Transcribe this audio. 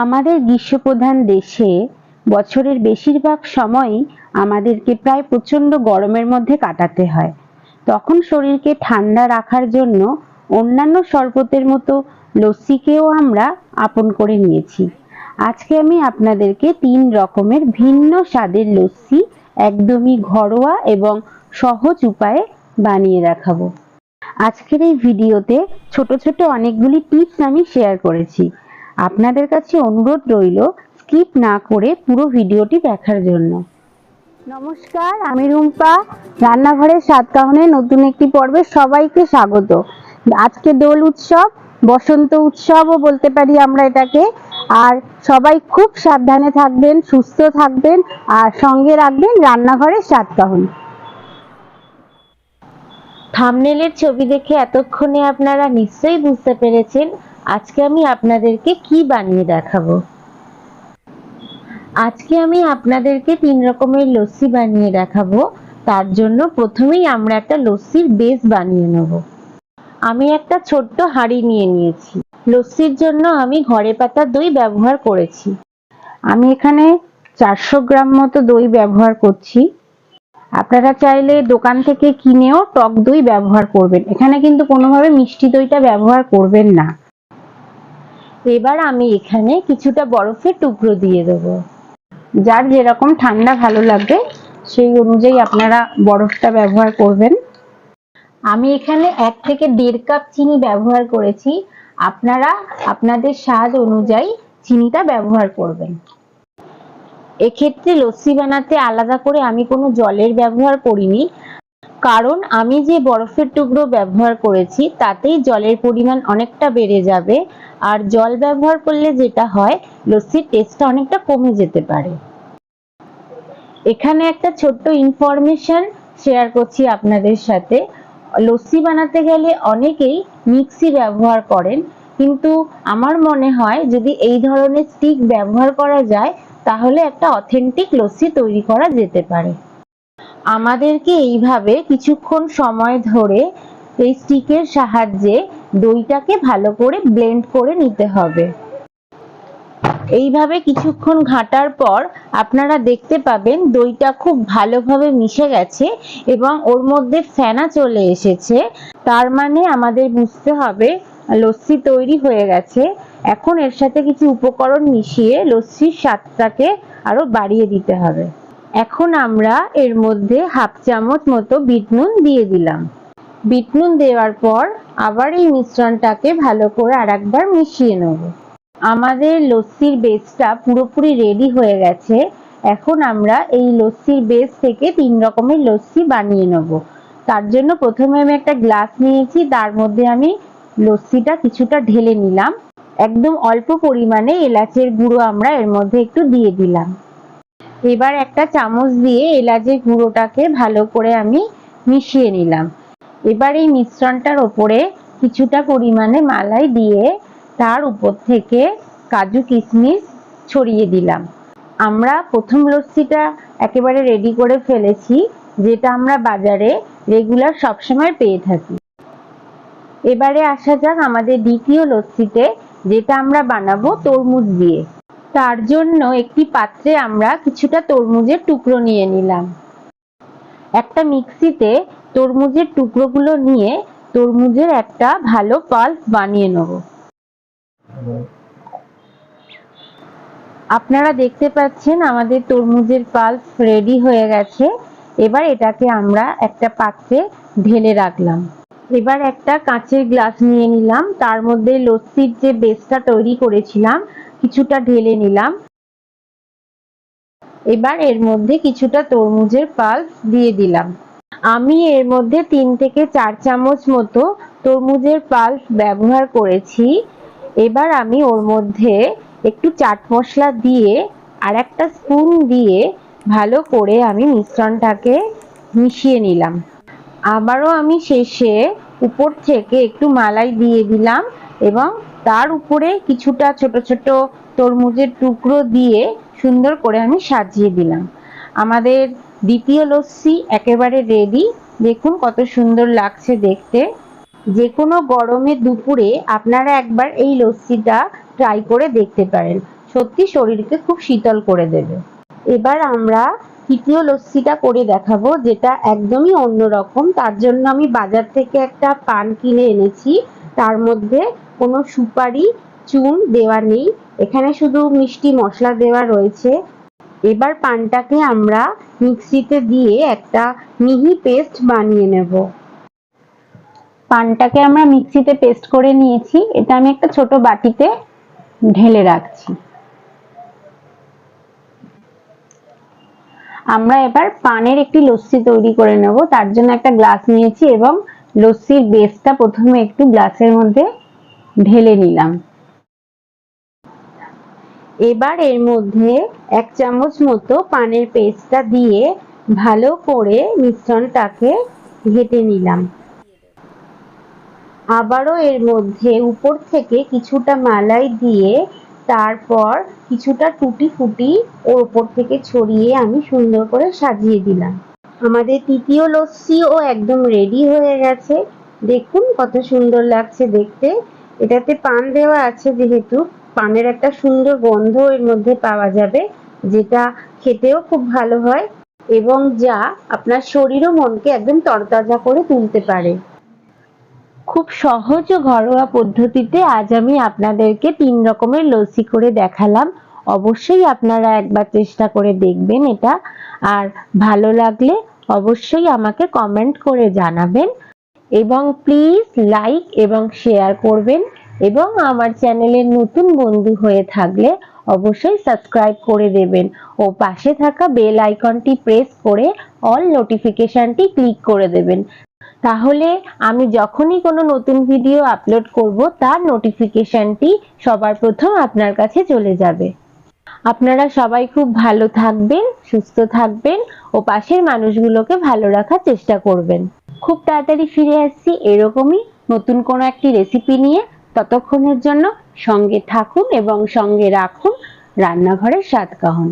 আমাদের গ্রীষ্মপ্রধান দেশে বছরের বেশিরভাগ সময়ই আমাদেরকে প্রায় প্রচন্ড গরমের মধ্যে কাটাতে হয়। তখন শরীরকে ঠান্ডা রাখার জন্য অন্যান্য শরবতের মতো লস্যিকেও আমরা আপন করে নিয়েছি। আজকে আমি আপনাদেরকে 3 রকমের ভিন্ন স্বাদের লস্যি একদমই ঘরোয়া এবং সহজ উপায়ে বানিয়ে দেখাবো। আজকের এই ভিডিওতে ছোট ছোট অনেকগুলি টিপস আমি শেয়ার করেছি। আপনাদের কাছে অনুরোধ রইল স্কিপ না করে পুরো ভিডিওটি দেখার জন্য। নমস্কার, আমি রুম্পা। রান্নাঘরের স্বাদকাহনে নতুন একটি পর্বে সবাইকে স্বাগত। আজকে দোল উৎসব, বসন্ত উৎসবও বলতে পারি আমরা এটাকে। আর সবাই খুব সাবধানে থাকবেন, সুস্থ থাকবেন আর সঙ্গে রাখবেন রান্নাঘরের স্বাদকাহন। থাম্বনেলের ছবি দেখে এতক্ষণে আপনারা নিশ্চয়ই বুঝতে পেরেছেন আজকে আমি আপনাদেরকে কি বানিয়ে দেখাবো। আজকে আমি আপনাদেরকে 3 রকমের লস্যি বানিয়ে দেখাবো। তার জন্য প্রথমেই আমরা একটা লস্যির বেস বানিয়ে নেব। আমি একটা ছোট্ট হাঁড়ি নিয়ে নিয়েছি। লস্যির জন্য আমি ঘরে পাতা দই ব্যবহার করেছি। আমি এখানে 400 গ্রাম মতো দই ব্যবহার করছি। আপনারা চাইলে দোকান থেকে কিনেও টক দই ব্যবহার করবেন। এখানে কিন্তু কোনোভাবে মিষ্টি দইটা ব্যবহার করবেন না। এবার আমি এখানে কিছুটা বরফের টুকরো দিয়ে দেব। যার যেরকম ঠান্ডা ভালো লাগবে সেই অনুযায়ী আপনারা বরফটা ব্যবহার করবেন। আমি এখানে 1 থেকে 1.5 কাপ চিনি ব্যবহার করেছি। আপনারা আপনাদের স্বাদ অনুযায়ী চিনিটা ব্যবহার করবেন। এক্ষেত্রে লস্যি বানাতে আলাদা করে আমি কোনো জলের ব্যবহার করিনি, কারণ আমি যে বরফের টুকরো ব্যবহার করেছি তাতেই জলের পরিমাণ অনেকটা বেড়ে যাবে। আর জল ব্যবহার করলে যেটা হয়, লস্যির টেস্টটা অনেকটা কমে যেতে পারে। এখানে একটা ছোট্ট ইনফরমেশন শেয়ার করছি আপনাদের সাথে। লস্যি বানাতে গেলে অনেকেই মিক্সি ব্যবহার করেন, কিন্তু আমার মনে হয় যদি এই ধরনের স্টিক ব্যবহার করা যায় তাহলে একটা অথেন্টিক লস্যি তৈরি করা যেতে পারে। আমাদেরকে এইভাবে কিছুক্ষণ সময় ধরে এই স্টিকের সাহায্যে দইটাকে ভালো করে ব্লেন্ড করে নিতে হবে। এইভাবে কিছুক্ষণ ঘাটার পর আপনারা দেখতে পাবেন দইটা খুব ভালোভাবে মিশে গেছে এবং ওর মধ্যে ফেনা চলে এসেছে। তার মানে আমাদের বুঝতে হবে লস্যি তৈরি হয়ে গেছে। এখন এর সাথে কিছু উপকরণ মিশিয়ে লস্যির স্বাদটাকে আরো বাড়িয়ে দিতে হবে। এখন আমরা এর মধ্যে 1/2 চামচ মতো বিট নুন দিয়ে দিলাম। বিট নুন দেওয়ার পর আবার এই মিশ্রণটাকে ভালো করে আরেকবার মিশিয়ে নেব। আমাদের লস্যির বেসটা পুরোপুরি রেডি হয়ে গেছে। এখন আমরা এই লস্যির বেস থেকে 3 রকমের লস্যি বানিয়ে নেব। তার জন্য প্রথমে আমি একটা গ্লাস নিয়েছি, তার মধ্যে আমি লস্যিটা কিছুটা ঢেলে নিলাম। একদম অল্প পরিমাণে এলাচের গুঁড়ো আমরা এর মধ্যে একটু দিয়ে দিলাম। এবার একটা চামচ দিয়ে এলাচের গুঁড়োটাকে ভালো করে আমি মিশিয়ে নিলাম। এবার এই মিশ্রণটার ওপরে কিছুটা পরিমাণে মালাই দিয়ে তার উপর থেকে কাজু কিশমিশ ছড়িয়ে দিলাম। আমরা প্রথম লস্যিটা একেবারে রেডি করে ফেলেছি, যেটা আমরা বাজারে রেগুলার সবসময় পেয়ে থাকি। এবারে আসা যাক আমাদের দ্বিতীয় লস্যিতে, যেটা আমরা বানাবো তরমুজ দিয়ে। তার জন্য একটি পাত্রে আমরা কিছুটা তরমুজের টুকরো নিয়ে নিলাম। একটা মিক্সিতে তরমুজের টুকরোগুলো নিয়ে তরমুজের একটা ভালো পাল্প বানিয়ে নেব। আপনারা দেখতে পাচ্ছেন আমাদের তরমুজের পাল্প রেডি হয়ে গেছে। এবার এটাকে আমরা একটা পাত্রে ঢেলে রাখলাম। এবার একটা কাঁচের গ্লাস নিয়ে নিলাম, তার মধ্যে লস্যির যে বেসটা তৈরি করেছিলাম কিছুটা ঢেলে নিলাম। এবার এর মধ্যে কিছুটা তরমুজের পাল্প দিয়ে দিলাম। আমি এর মধ্যে 3 থেকে 4 চামচ মতো তরমুজের পাল্প ব্যবহার করেছি। এবার আমি ওর মধ্যে একটু চাট মশলা দিয়ে আর একটা স্পুন দিয়ে ভালো করে আমি মিশ্রণটাকে মিশিয়ে নিলাম। আবারও আমি শেষে উপর থেকে একটু মালাই দিয়ে দিলাম এবং তার উপরে কিছুটা ছোট ছোট তরমুজের টুকরো দিয়ে সুন্দর করে আমি সাজিয়ে দিলাম। আমাদের দ্বিতীয় লস্যি একেবারে রেডি। দেখুন কত সুন্দর লাগছে দেখতে। যে কোনো গরমের দুপুরে আপনারা একবার এই লস্যিটা ট্রাই করে দেখতে পারেন। সত্যি শরীরকে খুব শীতল করে দেবে। এবার আমরা তৃতীয় লস্যিটা করে দেখাবো, যেটা একদমই অন্যরকম। তার জন্য আমি বাজার থেকে একটা পান কিনে এনেছি। তার মধ্যে কোনো সুপারি চুন দেওয়া নেই, এখানে শুধু মিষ্টি মশলা দেওয়া রয়েছে। এবার পানটাকে আমরা মিক্সিতে দিয়ে একটা মিহি পেস্ট বানিয়ে নেব। পানটাকে আমরা মিক্সিতে পেস্ট করে নিয়েছি, এটা আমি একটা ছোট বাটিতে ঢেলে রাখছি। আমরা এবার পানের একটি লস্যি তৈরি করে নেব। তার জন্য একটা গ্লাস নিয়েছি এবং লস্যির বেসটা প্রথমে একটু গ্লাসের মধ্যে ঢেলে নিলাম। এবার এর মধ্যে 1 চামচ মতো পানের পেস্টটা দিয়ে ভালো করে মিশ্রণটাকে ঘেটে নিলাম। আবারও এর মধ্যে উপর থেকে কিছুটা মালাই দিয়ে তারপর কিছুটা টুটি ফুটি ওর উপর থেকে ছড়িয়ে আমি সুন্দর করে সাজিয়ে দিলাম। আমাদের তৃতীয় লস্যিও একদম রেডি হয়ে গেছে। দেখুন কত সুন্দর লাগছে দেখতে। এটাতে পান দেওয়া আছে যেহেতু পানের একটা সুন্দর গন্ধ এর মধ্যে পাওয়া যাবে, যেটা খেতেও খুব ভালো হয় এবং যা আপনার শরীর ও মনকে একদম তরতাজা করে তুলতে পারে। খুব সহজ ও ঘরোয়া পদ্ধতিতে আজ আমি আপনাদেরকে 3 রকমের লস্যি করে দেখালাম। অবশ্যই আপনারা একবার চেষ্টা করে দেখবেন এটা, আর ভালো লাগলে অবশ্যই আমাকে কমেন্ট করে জানাবেন এবং প্লিজ লাইক এবং শেয়ার করবেন এবং আমার চ্যানেলের নতুন বন্ধু হয়ে থাকলে অবশ্যই সাবস্ক্রাইব করে দেবেন ও পাশে থাকা বেল আইকনটি প্রেস করে অল নোটিফিকেশনটি ক্লিক করে দেবেন। তাহলে আমি যখনই কোনো নতুন ভিডিও আপলোড করব তার নোটিফিকেশনটি সবার প্রথম আপনার কাছে চলে যাবে। আপনারা সবাই খুব ভালো থাকবেন, সুস্থ থাকবেন ও পাশের মানুষগুলোকে ভালো রাখার চেষ্টা করবেন। খুব তাড়াতাড়ি ফিরে আসছি এরকমই নতুন কোনো একটি রেসিপি নিয়ে। ততক্ষণের জন্য সঙ্গে থাকুন এবং সঙ্গে রাখুন রান্নাঘরের স্বাদ কাহন।